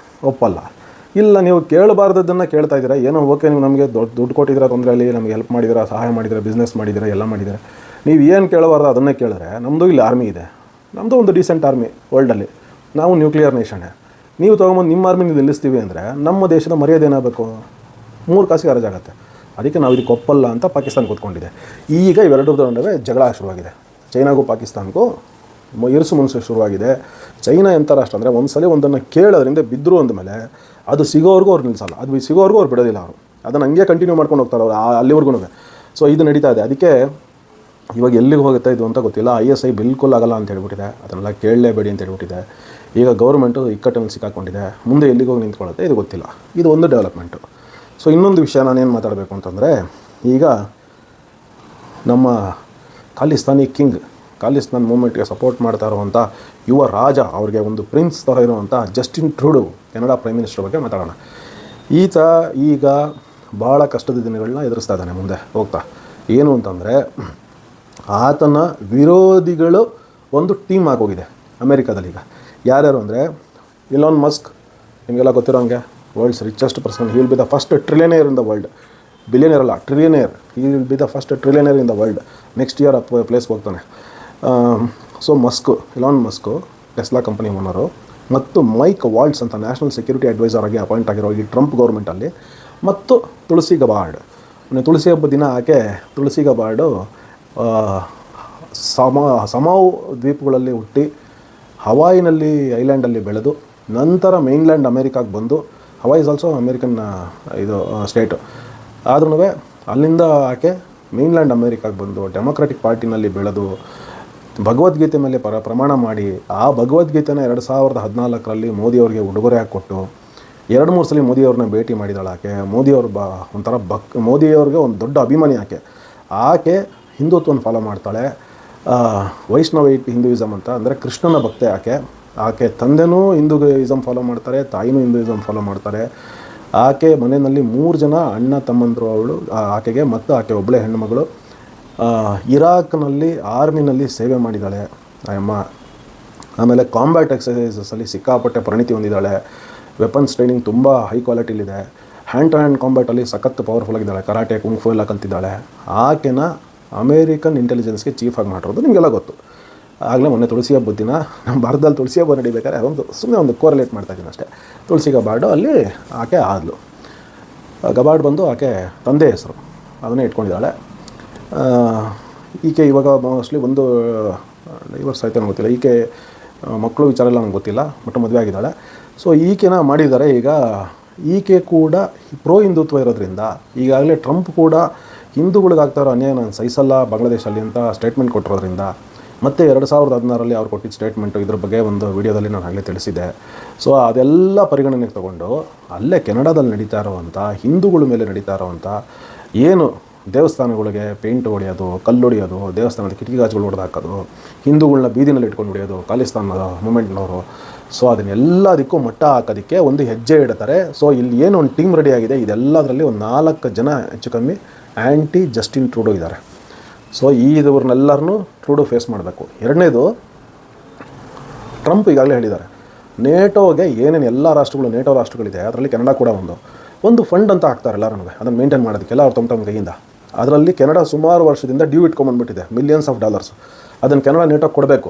ಒಪ್ಪಲ್ಲ. ಇಲ್ಲ, ನೀವು ಕೇಳಬಾರ್ದನ್ನು ಕೇಳ್ತಾ ಇದ್ದೀರಾ, ಏನೋ ಓಕೆ, ನೀವು ನಮಗೆ ದುಡ್ಡು ಕೊಟ್ಟಿದ್ದೀರಾ, ತೊಂದರೆಯಲ್ಲಿ ನಮಗೆ ಹೆಲ್ಪ್ ಮಾಡಿದ್ದೀರಾ, ಸಹಾಯ ಮಾಡಿದ್ದೀರಾ, ಬಿಸ್ನೆಸ್ ಮಾಡಿದ್ದೀರಾ, ಎಲ್ಲ ಮಾಡಿದ್ದೀರಾ, ನೀವು ಏನು ಕೇಳಬಾರ್ದು ಅದನ್ನೇ ಕೇಳಿದ್ರೆ, ನಮ್ಮದು ಇಲ್ಲಿ ಆರ್ಮಿ ಇದೆ, ನಮ್ಮದು ಒಂದು ಡೀಸೆಂಟ್ ಆರ್ಮಿ ವರ್ಲ್ಡಲ್ಲಿ, ನಾವು ನ್ಯೂಕ್ಲಿಯರ್ ನೇಷನ್ನೇ, ನೀವು ತೊಗೊಂಬಂದು ನಿಮ್ಮ ಆರ್ಮಿ ನಿಲ್ಲಿಸ್ತೀವಿ ಅಂದರೆ ನಮ್ಮ ದೇಶದ ಮರ್ಯಾದೆ ಏನಾಗಬೇಕು? 3 ಕಾಸಿಗೆ ಹರಾಜಾಗತ್ತೆ. ಅದಕ್ಕೆ ನಾವು ಇದಕ್ಕೆ ಒಪ್ಪಲ್ಲ ಅಂತ ಪಾಕಿಸ್ತಾನ ಕೂತ್ಕೊಂಡಿದೆ. ಈಗ ಇವೆರಡರ ನಡುವೆ ಜಗಳ ಶುರುವಾಗಿದೆ. ಚೈನಾಗೂ ಪಾಕಿಸ್ತಾನಕ್ಕೂ ಇರುಸು ಮುನ್ಸು ಶುರುವಾಗಿದೆ. ಚೈನಾ ಎಂಥ ರಾಷ್ಟ್ರ ಅಂದರೆ, ಒಂದು ಸಲ ಒಂದನ್ನು ಕೇಳೋದ್ರಿಂದ ಬಿದ್ದರು ಅಂದಮೇಲೆ ಅದು ಸಿಗೋವರೆಗೂ ಅವ್ರು ನಿಲ್ಲಿಸಲ್ಲ, ಅದು ಸಿಗೋವರೆಗೂ ಅವ್ರು ಬಿಡೋದಿಲ್ಲ. ಅವರು ಅದನ್ನು ಹಂಗೆ ಕಂಟಿನ್ಯೂ ಮಾಡ್ಕೊಂಡು ಹೋಗ್ತಾರೆ ಅವರು ಅಲ್ಲಿವರೆಗೂ. ಸೊ ಇದು ನಡೀತಾ ಇದೆ. ಅದಕ್ಕೆ ಇವಾಗ ಎಲ್ಲಿಗೆ ಹೋಗುತ್ತೆ ಇದು ಅಂತ ಗೊತ್ತಿಲ್ಲ. ISI ಬಿಲ್ಕುಲ್ ಆಗಲ್ಲ ಅಂತ ಹೇಳ್ಬಿಟ್ಟಿದೆ, ಅದನ್ನೆಲ್ಲ ಕೇಳಲೇಬೇಡಿ ಅಂತ ಹೇಳ್ಬಿಟ್ಟಿದೆ. ಈಗ ಗೌರ್ಮೆಂಟು ಇಕ್ಕಟ್ಟಲ್ಲಿ ಸಿಕ್ಕಾಕೊಂಡಿದೆ, ಮುಂದೆ ಎಲ್ಲಿಗೆ ಹೋಗಿ ನಿಂತ್ಕೊಳ್ಳುತ್ತೆ ಇದು ಗೊತ್ತಿಲ್ಲ. ಇದು ಒಂದು ಡೆವಲಪ್ಮೆಂಟು. ಸೊ ಇನ್ನೊಂದು ವಿಷಯ ನಾನೇನು ಮಾತಾಡಬೇಕು ಅಂತಂದರೆ, ಈಗ ನಮ್ಮ ಖಾಲಿಸ್ತಾನಿ ಕಿಂಗ್, ಖಾಲಿಸ್ತಾನ್ ಮೂವ್ಮೆಂಟ್ಗೆ ಸಪೋರ್ಟ್ ಮಾಡ್ತಾ ಇರುವಂಥ ಯುವ ರಾಜ, ಅವ್ರಿಗೆ ಒಂದು ಪ್ರಿನ್ಸ್ ಥರ ಇರುವಂಥ Justin Trudeau, Canada prime minister ಬಗ್ಗೆ ಮಾತಾಡೋಣ. ಈತ ಈಗ ಭಾಳ ಕಷ್ಟದ ದಿನಗಳನ್ನ ಎದುರಿಸ್ತಾ ಇದ್ದಾನೆ ಮುಂದೆ ಹೋಗ್ತಾ. ಏನು ಅಂತಂದರೆ, ಆತನ ವಿರೋಧಿಗಳು ಒಂದು ಟೀಮ್ ಆಗೋಗಿದೆ ಅಮೇರಿಕಾದಲ್ಲಿ. ಈಗ ಯಾರ್ಯಾರು ಅಂದರೆ, ಇಲಾನ್ ಮಸ್ಕ್, ನಿಮಗೆಲ್ಲ ಗೊತ್ತಿರೋಂಗೆ world's richest person, he will be the first trillionaire in the world. Billionaire ಅಲ್ಲ, trillionaire. He will be the first trillionaire in the world. Next year ಪ್ಲೇಸ್ಗೆ ಹೋಗ್ತಾನೆ. So Elon Musk Tesla company owner, ಮತ್ತು Mike Waltz ಅಂತ national security adviser ಆಗಿ appoint ಆಗಿರೋ ಈ Trump ಗೌರ್ಮೆಂಟಲ್ಲಿ, ಮತ್ತು ತುಳಸಿ ಗಬಾರ್ಡ್. ತುಳಸಿ ಹಬ್ಬದ ದಿನ ಆಕೆ ತುಳಸಿ ಗಬಾರ್ಡು ಸಮಾವ್ ದ್ವೀಪಗಳಲ್ಲಿ ಹುಟ್ಟಿ ಹವಾಯಿನಲ್ಲಿ ಐಲ್ಯಾಂಡಲ್ಲಿ ಬೆಳೆದು ನಂತರ ಮೇನ್ಲ್ಯಾಂಡ್ ಅಮೇರಿಕಾಗೆ ಬಂದು, ಹವಾಯಿ ಇಸ್ ಆಲ್ಸೋ ಅಮೇರಿಕನ್ ಇದು ಸ್ಟೇಟು, ಆದ್ರೂ ಅಲ್ಲಿಂದ ಆಕೆ ಮೇನ್ಲ್ಯಾಂಡ್ ಅಮೇರಿಕಾಗೆ ಬಂದು ಡೆಮೊಕ್ರೆಟಿಕ್ ಪಾರ್ಟಿನಲ್ಲಿ ಬೆಳೆದು ಭಗವದ್ಗೀತೆ ಮೇಲೆ ಪ್ರಮಾಣ ಮಾಡಿ, ಆ ಭಗವದ್ಗೀತೆನ 2014ರಲ್ಲಿ ಮೋದಿಯವ್ರಿಗೆ ಉಡುಗೊರೆ ಹಾಕ್ಕೊಟ್ಟು 2-3 ಸಲ ಮೋದಿಯವ್ರನ್ನ ಭೇಟಿ ಮಾಡಿದಾಳೆ ಆಕೆ. ಮೋದಿಯವ್ರು ಒಂಥರ ಮೋದಿಯವ್ರಿಗೆ ಒಂದು ದೊಡ್ಡ ಅಭಿಮಾನಿ ಆಕೆ ಹಿಂದುತ್ವವನ್ನು ಫಾಲೋ ಮಾಡ್ತಾಳೆ. ವೈಷ್ಣವೈಟ್ ಹಿಂದೂಯಿಸಮ್ ಅಂತ, ಅಂದರೆ ಕೃಷ್ಣನ ಭಕ್ತೆ ಆಕೆ ತಂದೆನೂ ಹಿಂದೂಯಿಸಮ್ ಫಾಲೋ ಮಾಡ್ತಾರೆ, ತಾಯಿನೂ ಹಿಂದೂಯಿಸಮ್ ಫಾಲೋ ಮಾಡ್ತಾರೆ. ಆಕೆ ಮನೆಯಲ್ಲಿ 3 ಜನ ಅಣ್ಣ ತಮ್ಮಂದರು ಆಕೆಗೆ, ಮತ್ತು ಆಕೆ ಒಬ್ಬಳೇ ಹೆಣ್ಣುಮಗಳು. ಇರಾಕ್ನಲ್ಲಿ ಆರ್ಮಿನಲ್ಲಿ ಸೇವೆ ಮಾಡಿದ್ದಾಳೆ ಅಮ್ಮ. ಆಮೇಲೆ ಕಾಂಬ್ಯಾಟ್ ಎಕ್ಸಸೈಸಸಲ್ಲಿ ಸಿಕ್ಕಾಪಟ್ಟೆ ಪರಿಣಿತಿ ಹೊಂದಿದ್ದಾಳೆ. ವೆಪನ್ಸ್ ಟ್ರೈನಿಂಗ್ ತುಂಬ ಹೈ ಕ್ವಾಲಿಟಿಲಿದೆ. ಹ್ಯಾಂಡ್ ಟು ಹ್ಯಾಂಡ್ ಕಾಂಬ್ಯಾಟಲ್ಲಿ ಸಖತ್ ಪವರ್ಫುಲ್ ಆಗಿದ್ದಾಳೆ. ಕರಾಟೆ, ಕುಂಗ್ಫು ಎಲ್ಲ ಕಲ್ತಿದ್ದಾಳೆ. ಆಕೆನ ಅಮೇರಿಕನ್ ಇಂಟೆಲಿಜೆನ್ಸ್ಗೆ ಚೀಫ್ ಆಗಿ ಮಾಡಿರೋದು ನಿಮಗೆಲ್ಲ ಗೊತ್ತು. ಆಗಲೇ ಮೊನ್ನೆ ತುಳಸಿ ಹಬ್ಬದ ದಿನ ನಮ್ಮ ಭಾರತದಲ್ಲಿ ತುಳಸಿ ಹಬ್ಬ ನಡಿಬೇಕಾದ್ರೆ ಸುಮ್ಮನೆ ಒಂದು ಕೋರಿಲೇಟ್ ಮಾಡ್ತಾಯಿದ್ದೀನಿ ಅಷ್ಟೇ. ತುಳಸಿ ಗಬಾರ್ಡು ಅಲ್ಲಿ ಆಕೆ ಆದಳು. ಗಬಾರ್ಡ್ ಬಂದು ಆಕೆ ತಂದೆ ಹೆಸರು, ಅದನ್ನೇ ಇಟ್ಕೊಂಡಿದ್ದಾಳೆ. ಈಕೆ ಇವಾಗ ಮೋಸ್ಟ್ಲಿ ಒಂದು ಡೈವರ್ಸ್ ಆಯ್ತು ನನಗೆ ಗೊತ್ತಿಲ್ಲ. ಈಕೆ ಮಕ್ಕಳು ವಿಚಾರ ಎಲ್ಲ ನನಗೆ ಗೊತ್ತಿಲ್ಲ, ಬಟ್ ಮದುವೆ ಆಗಿದ್ದಾಳೆ. ಸೊ ಈಕೆನ ಮಾಡಿದ್ದಾರೆ. ಈಗ ಈಕೆ ಕೂಡ ಪ್ರೋ ಹಿಂದುತ್ವ ಇರೋದ್ರಿಂದ, ಈಗಾಗಲೇ ಟ್ರಂಪ್ ಕೂಡ ಹಿಂದೂಗಳಿಗಾಗ್ತಾರೋ ಅನ್ಯಾಯ ನಾನು ಸಹಿಸಲ್ಲ ಬಾಂಗ್ಲಾದೇಶಲ್ಲಿ ಅಂತ ಸ್ಟೇಟ್ಮೆಂಟ್ ಕೊಟ್ಟಿರೋದ್ರಿಂದ, ಮತ್ತು 2016ರಲ್ಲಿ ಅವ್ರು ಕೊಟ್ಟಿದ್ದ ಸ್ಟೇಟ್ಮೆಂಟು, ಇದ್ರ ಬಗ್ಗೆ ಒಂದು ವಿಡಿಯೋದಲ್ಲಿ ನಾನು ಆಗಲೇ ತಿಳಿಸಿದ್ದೆ. ಸೊ ಅದೆಲ್ಲ ಪರಿಗಣನೆಗೆ ತಗೊಂಡು ಅಲ್ಲೇ ಕೆನಡಾದಲ್ಲಿ ನಡೀತಾ ಇರೋವಂಥ ಹಿಂದೂಗಳ ಮೇಲೆ ನಡೀತಾ ಇರೋವಂಥ ಏನು ದೇವಸ್ಥಾನಗಳಿಗೆ ಪೇಂಟ್ ಹೊಡೆಯೋದು, ಕಲ್ಲು ಹೊಡೆಯೋದು, ದೇವಸ್ಥಾನದ ಕಿಟಕಿ ಗಾಜುಗಳು ಹೊಡೆದು ಹಾಕೋದು, ಹಿಂದೂಗಳನ್ನ ಬೀದಿನಲ್ಲಿ ಇಟ್ಕೊಂಡು ಹೊಡೆಯೋದು ಕಾಲಿಸ್ತಾನದ ಮೂಮೆಂಟ್ನವರು. ಸೊ ಅದನ್ನೆಲ್ಲದಕ್ಕೂ ಮಟ್ಟ ಹಾಕೋದಕ್ಕೆ ಒಂದು ಹೆಜ್ಜೆ ಇಡ್ತಾರೆ. ಸೊ ಇಲ್ಲಿ ಏನು ಒಂದು ಟೀಮ್ ರೆಡಿ ಆಗಿದೆ. ಇದೆಲ್ಲದರಲ್ಲಿ ಒಂದು 4 ಜನ ಹೆಚ್ಚು ಕಮ್ಮಿ ಆ್ಯಂಟಿ ಜಸ್ಟಿನ್ ಟ್ರೂಡೋ ಇದ್ದಾರೆ. ಸೊ ಇವ್ರನ್ನೆಲ್ಲರನ್ನೂ ಟ್ರೂಡೋ ಫೇಸ್ ಮಾಡಬೇಕು. ಎರಡನೇದು, ಟ್ರಂಪ್ ಈಗಾಗಲೇ ಹೇಳಿದ್ದಾರೆ, ನೇಟೋಗೆ ಏನೇನು ಎಲ್ಲ ರಾಷ್ಟ್ರಗಳು ನೇಟೋ ರಾಷ್ಟ್ರಗಳಿದೆ ಅದರಲ್ಲಿ ಕೆನಡಾ ಕೂಡ ಒಂದು ಫಂಡ್ ಅಂತ ಹಾಕ್ತಾರೆ ಎಲ್ಲರೂ ಅದನ್ನು ಮೇಂಟೈನ್ ಮಾಡೋದಕ್ಕೆಲ್ಲ ಅವ್ರು ತಮ್ಮ ಕೈಯಿಂದ. ಅದರಲ್ಲಿ ಕೆನಡಾ ಸುಮಾರು ವರ್ಷದಿಂದ ಡ್ಯೂ ಇಟ್ಕೊಂಡ್ಬಂದ್ಬಿಟ್ಟಿದೆ, $ಮಿಲಿಯನ್ಸ್. ಅದನ್ನು ಕೆನಡಾ ನೇಟೋಗೆ ಕೊಡಬೇಕು.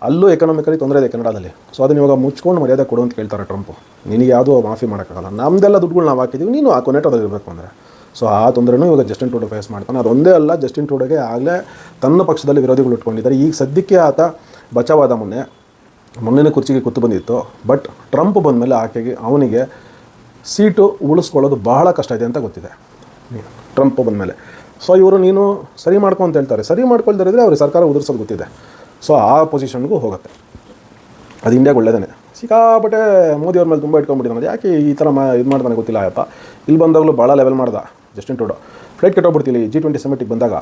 ಅಲ್ಲೂ ಎಕನಾಮಿಕಲಿ ತೊಂದರೆ ಇದೆ ಕೆನಡಾದಲ್ಲಿ. ಸೊ ಅದನ್ನು ಇವಾಗ ಮುಚ್ಕೊಂಡು ಮರ್ಯಾದೆ ಕೊಡು ಅಂತ ಕೇಳ್ತಾರೆ ಟ್ರಂಪು. ನಿನಗೆ ಯಾವುದೂ ಮಾಫಿ ಮಾಡೋಕ್ಕಾಗಲ್ಲ, ನಮ್ಮದೆಲ್ಲ ದುಡ್ಡುಗಳು ನಾವು ಹಾಕಿದ್ದೀವಿ, ನೀನು ಹಾಕೋ ನೇಟೋದಲ್ಲಿ ಇರಬೇಕು ಅಂದರೆ. ಸೊ ಆ ತೊಂದರೆನೂ ಇವಾಗ ಜಸ್ಟಿನ್ ಟ್ರೂಡೋ ಫೇಸ್ ಮಾಡ್ತಾನೆ. ಅದೊಂದೇ ಅಲ್ಲ, ಜಸ್ಟಿನ್ ಟ್ರೂಡೋಗೆ ಆಗಲೇ ತನ್ನ ಪಕ್ಷದಲ್ಲಿ ವಿರೋಧಿಗಳು ಇಟ್ಕೊಂಡಿದ್ದಾರೆ. ಈಗ ಸದ್ಯಕ್ಕೆ ಆತ ಬಚಾವಾದ ಮೊನ್ನೆ ಕುರ್ಚಿಗೆ ಕೂತು ಬಂದಿತ್ತು. ಬಟ್ ಟ್ರಂಪ್ ಬಂದಮೇಲೆ ಅವನಿಗೆ ಸೀಟು ಉಳಿಸ್ಕೊಳ್ಳೋದು ಬಹಳ ಕಷ್ಟ ಇದೆ ಅಂತ ಗೊತ್ತಿದೆ ಟ್ರಂಪ್ ಬಂದಮೇಲೆ. ಸೊ ಇವರು ನೀನು ಸರಿ ಮಾಡ್ಕೊ ಅಂತ ಹೇಳ್ತಾರೆ. ಸರಿ ಮಾಡ್ಕೊಳ್ದಿರಿದ್ರೆ ಅವ್ರಿಗೆ ಸರ್ಕಾರ ಉದುರಿಸೋದು ಗೊತ್ತಿದೆ. ಸೊ ಆ ಪೊಸಿಷನ್ಗೂ ಹೋಗುತ್ತೆ. ಅದು ಇಂಡಿಯಾಗೆ ಒಳ್ಳೆಯದೇ. ಸಿಕ್ಕಾಪಟ್ಟೆ ಮೋದಿಯವ್ರ ಮೇಲೆ ತುಂಬ ಇಟ್ಕೊಂಡ್ಬಿಟ್ಟಿದ್ದಾನೆ. ಯಾಕೆ ಈ ಥರ ಇದು ಮಾಡ್ತಾನೆ ಗೊತ್ತಿಲ್ಲ. ಇಲ್ಲಿ ಬಂದಾಗಲೂ ಭಾಳ ಲೆವೆಲ್ ಮಾಡ್ದ ಜಸ್ಟಿನ್ ಟ್ರೂಡೋ. ಫ್ಲೈಟ್ ಕೆಟ್ಟೋಗ್ಬಿಡ್ತೀವಿ G20 ಸಮಿಟಿಗೆ ಬಂದಾಗ.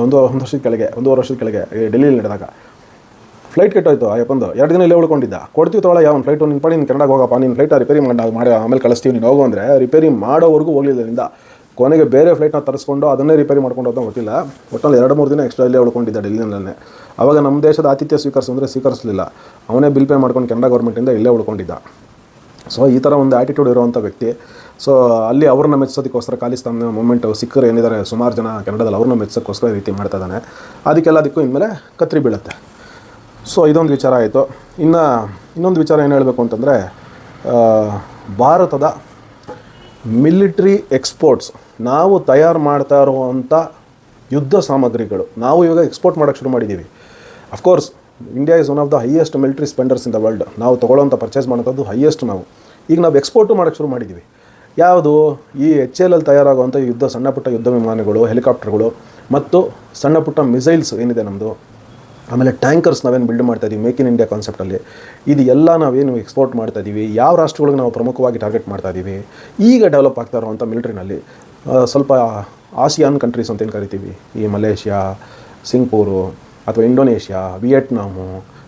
ಒಂದು ವರ್ಷದ ಕೆಳಗೆ, 1.5 ವರ್ಷದ ಕೆಳಗೆ ಡೆಲ್ಲಿಲಿ ನಡೆದಾಗ ಫ್ಲೈಟ್ ಕೆಟ್ಟೋಯ್ತು ಅಯ್ಯಪ್ಪಂದು. 2 ದಿನ ಇಲ್ಲೇ ಉಳ್ಕೊಂಡಿದ್ದ. ಕೊಡ್ತೀವಿ ತೊಗೊಳ ಯಾವ ಫ್ಲೈಟು ನಿನ್ನ ಪಡಿ, ನೀನು ಕೆನಡಾಗೆ ಹೋಗಪ್ಪ, ನೀನು ಫ್ಲೈಟ್ ರಿಪೇರಿ ಮಾಡಿ ಆಮೇಲೆ ಕಳಿಸ್ತೀವಿ ನೀನು ಹೋಗು ಅಂದರೆ ರಿಪೇರಿ ಮಾಡೋವರೆಗೂ ಹೋಗಲಿಲ್ಲ. ಕೊನೆಗೆ ಬೇರೆ ಫ್ಲೈಟ್ನ ತರಿಸ್ಕೊಂಡು ಅದನ್ನೇ ರಿಪೇರಿ ಮಾಡ್ಕೊಂಡು ಹೋದ ಗೊತ್ತಿಲ್ಲ. ಒಟ್ಟಲ್ಲಿ 2-3 ದಿನ ಎಕ್ಸ್ಟ್ರಾ ಇಲ್ಲೇ ಉಳ್ಕೊಂಡಿದ್ದ ಡೆಲ್ಲಿನಲ್ಲೇ. ಆವಾಗ ನಮ್ಮ ದೇಶದ ಆತಿಥ್ಯ ಸ್ವೀಕರಿಸಲಿಲ್ಲ. ಅವನೇ ಬಿಲ್ ಪೇ ಮಾಡ್ಕೊಂಡು ಕೆನಡಾ ಗೌರ್ಮೆಂಟಿಂದ ಇಲ್ಲೇ ಉಳ್ಕೊಂಡಿದ್ದ. ಸೊ ಈ ಥರ ಒಂದು ಆ್ಯಟಿಟ್ಯೂಡ್ ಇರುವಂಥ ವ್ಯಕ್ತಿ. ಸೊ ಅಲ್ಲಿ ಅವ್ರನ್ನ ಮೆಚ್ಚೋದಕ್ಕೋಸ್ಕರ ಖಾಲಿಸ್ತಾನ ಮೂಮೆಂಟು ಸಿಕ್ಕರು ಏನಿದ್ದಾರೆ ಸುಮಾರು ಜನ ಕೆನಡಾದಲ್ಲಿ ಅವ್ರನ್ನ ಮೆಚ್ಚೋಕ್ಕೋಸ್ಕರ ಈ ರೀತಿ ಮಾಡ್ತಾ ಇದ್ದಾನೆ. ಅದಕ್ಕೆಲ್ಲದಕ್ಕೂ ಇನ್ಮೇಲೆ ಕತ್ರಿ ಬೀಳುತ್ತೆ. ಸೊ ಇದೊಂದು ವಿಚಾರ ಆಯಿತು. ಇನ್ನೊಂದು ವಿಚಾರ ಏನು ಹೇಳಬೇಕು ಅಂತಂದರೆ, ಭಾರತದ ಮಿಲಿಟ್ರಿ ಎಕ್ಸ್ಪೋರ್ಟ್ಸ್, ನಾವು ತಯಾರು ಮಾಡ್ತಾ ಇರುವಂಥ ಯುದ್ಧ ಸಾಮಗ್ರಿಗಳು ನಾವು ಇವಾಗ ಎಕ್ಸ್ಪೋರ್ಟ್ ಮಾಡೋಕ್ಕೆ ಶುರು ಮಾಡಿದ್ದೀವಿ. Of course India is one of the highest military spenders in the world. ನಾವು ತೊಗೊಳ್ಳೋಂಥ ಪರ್ಚೇಸ್ ಮಾಡೋಂಥದ್ದು ಹೈಯೆಸ್ಟ್ ನಾವು. ಈಗ ನಾವು ಎಕ್ಸ್ಪೋರ್ಟು ಮಾಡೋಕ್ಕೆ ಶುರು ಮಾಡಿದ್ದೀವಿ. ಯಾವುದು? ಈ HAL ತಯಾರಾಗುವಂಥ ಸಣ್ಣ ಪುಟ್ಟ ಯುದ್ಧ ವಿಮಾನಗಳು, ಹೆಲಿಕಾಪ್ಟರ್ಗಳು ಮತ್ತು ಸಣ್ಣ ಪುಟ್ಟ ಮಿಸೈಲ್ಸ್ ಏನಿದೆ ನಮ್ಮದು, ಆಮೇಲೆ ಟ್ಯಾಂಕರ್ಸ್ ನಾವೇನು ಬಿಲ್ಡ್ ಮಾಡ್ತಾಯಿದ್ದೀವಿ ಮೇಕ್ ಇನ್ ಇಂಡಿಯಾ ಕಾನ್ಸೆಪ್ಟಲ್ಲಿ, ಇದು ಎಲ್ಲ ನಾವೇನು ಎಕ್ಸ್ಪೋರ್ಟ್ ಮಾಡ್ತಾಯಿದ್ದೀವಿ. ಯಾವ ರಾಷ್ಟ್ರಗಳಿಗೆ ನಾವು ಪ್ರಮುಖವಾಗಿ ಟಾರ್ಗೆಟ್ ಮಾಡ್ತಾಯಿದ್ದೀವಿ? ಈಗ ಡೆವಲಪ್ ಆಗ್ತಾ ಇರುವಂಥ ಮಿಲಿಟ್ರಿನಲ್ಲಿ ಸ್ವಲ್ಪ ಆಸಿಯಾನ್ ಕಂಟ್ರೀಸ್ ಅಂತ ಏನು ಕರಿತೀವಿ, ಈ ಮಲೇಷ್ಯಾ, ಸಿಂಗಪೂರು ಅಥವಾ ಇಂಡೋನೇಷ್ಯಾ, ವಿಯೆಟ್ನಾಮು,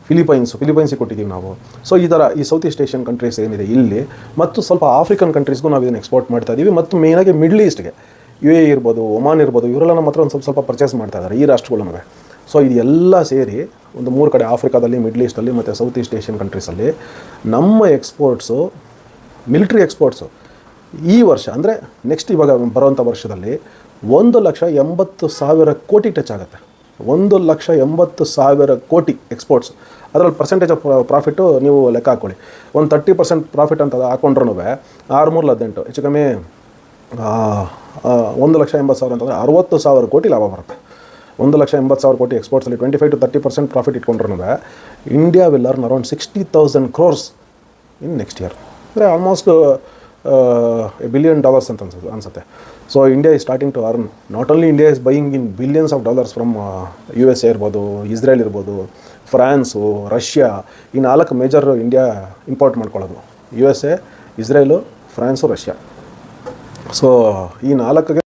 ಫಿಲಿಪೈನ್ಸಿಗೆ ಕೊಟ್ಟಿದ್ದೀವಿ ನಾವು. ಸೊ ಈ ಥರ ಈ ಸೌತ್ ಈಸ್ಟ್ ಏಷ್ಯನ್ ಕಂಟ್ರೀಸ್ ಏನಿದೆ ಇಲ್ಲಿ, ಮತ್ತು ಸ್ವಲ್ಪ ಆಫ್ರಿಕನ್ ಕಂಟ್ರೀಸ್ಗೂ ನಾವು ಇದನ್ನು ಎಕ್ಸ್ಪೋರ್ಟ್ ಮಾಡ್ತಾಯಿದ್ದೀವಿ. ಮತ್ತು ಮೇಯ್ನಾಗಿ ಮಿಡ್ಲ್ ಈಸ್ಟ್ಗೆ UAE ಇರ್ಬೋದು, ಒಮಾನ್ ಇರ್ಬೋದು, ಇವರೆಲ್ಲ ನಮ್ಮ ಹತ್ರ ಒಂದು ಸ್ವಲ್ಪ ಪರ್ಚೇಸ್ ಮಾಡ್ತಾ ಇದ್ದಾರೆ ಈ ರಾಷ್ಟ್ರಗಳು ನಮಗೆ. ಸೊ ಇದೆಲ್ಲ ಸೇರಿ ಒಂದು 3 ಕಡೆ ಆಫ್ರಿಕಾದಲ್ಲಿ, ಮಿಡ್ಲ್ ಈಸ್ಟಲ್ಲಿ ಮತ್ತು ಸೌತ್ ಈಸ್ಟ್ ಏಷ್ಯನ್ ಕಂಟ್ರೀಸಲ್ಲಿ ನಮ್ಮ ಎಕ್ಸ್ಪೋರ್ಟ್ಸು, ಮಿಲಿಟ್ರಿ ಎಕ್ಸ್ಪೋರ್ಟ್ಸು ಈ ವರ್ಷ ಅಂದರೆ ನೆಕ್ಸ್ಟ್ ಇವಾಗ ಬರೋವಂಥ ವರ್ಷದಲ್ಲಿ 1,80,000 ಕೋಟಿ ಟಚ್ ಆಗುತ್ತೆ. 1,80,000 ಕೋಟಿ ಎಕ್ಸ್ಪೋರ್ಟ್ಸ್. ಅದರಲ್ಲಿ ಪರ್ಸೆಂಟೇಜ್ ಆಫ್ ಪ್ರಾಫಿಟ್ಟು ನೀವು ಲೆಕ್ಕ ಹಾಕ್ಕೊಳ್ಳಿ. ಒಂದು 30% ಪ್ರಾಫಿಟ್ ಅಂತ ಹಾಕೊಂಡ್ರೂ 6-3-18 ಹೆಚ್ಚು ಕಮ್ಮಿ 1,80,000 ಅಂತಂದರೆ 60,000 ಕೋಟಿ ಲಾಭ ಬರುತ್ತೆ. 1,80,000 ಕೋಟಿ ಎಕ್ಸ್ಪೋರ್ಟ್ಸಲ್ಲಿ 25 to 30% ಪ್ರಾಫಿಟ್ ಇಟ್ಕೊಂಡ್ರೂ India will earn around 60,000 crores in next year. ಅಂದರೆ ಆಲ್ಮೋಸ್ಟ್ $1 billion ಅಂತ ಅನಿಸುತ್ತೆ. So India is starting to earn. Not only India is buying in billions of dollars from USA ಇರ್ಬೋದು, ಇಸ್ರೇಲ್ ಇರ್ಬೋದು, ಫ್ರಾನ್ಸು, ರಷ್ಯಾ. ಈ 4 major India import ಮಾಡ್ಕೊಳ್ಳೋದು: USA, Israel, France, Russia. So ಈ 4ಗೆ